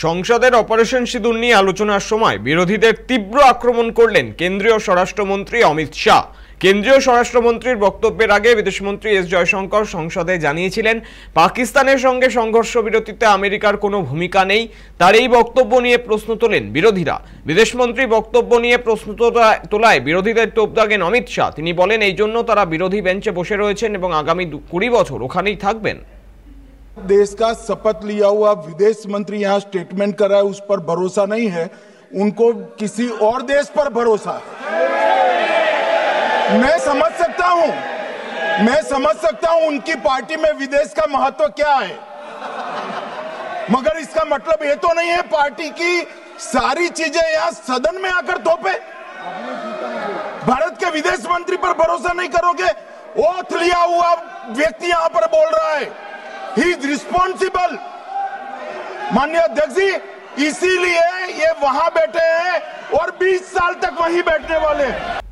সংসদের অপারেশন সিঁদুর নিয়ে আলোচনার সময় বিরোধীদের তীব্র আক্রমণ করলেন কেন্দ্রীয় স্বরাষ্ট্রমন্ত্রী অমিত শাহ। কেন্দ্রীয় স্বরাষ্ট্রমন্ত্রীর বক্তব্যের আগে বিদেশমন্ত্রী এস জয়শঙ্কর সংসদে জানিয়েছিলেন, পাকিস্তানের সঙ্গে সংঘর্ষ বিরতিতে আমেরিকার কোনো ভূমিকা নেই। তার এই বক্তব্য নিয়ে প্রশ্ন তোলেন বিরোধীরা। বিদেশমন্ত্রী বক্তব্য নিয়ে প্রশ্ন তোলায় বিরোধীদের তোপ দাগেন অমিত শাহ। তিনি বলেন, এই জন্য তারা বিরোধী বেঞ্চে বসে রয়েছেন এবং আগামী 20 বছর ওখানেই থাকবেন। देश का शपथ लिया हुआ विदेश मंत्री यहाँ स्टेटमेंट कर रहा है, उस पर भरोसा नहीं है, उनको किसी और देश पर भरोसा है। मैं समझ सकता हूं उनकी पार्टी में विदेश का महत्व क्या है, मगर इसका मतलब ये तो नहीं है पार्टी की सारी चीजें यहाँ सदन में आकर थोपे। भारत के विदेश मंत्री पर भरोसा नहीं करोगे? ओथ लिया हुआ व्यक्ति यहाँ पर बोल रहा है, ही इज रिस्पॉन्सिबल। माननीय अध्यक्ष जी, इसीलिए ये वहां बैठे हैं और 20 साल तक वहीं बैठने वाले हैं।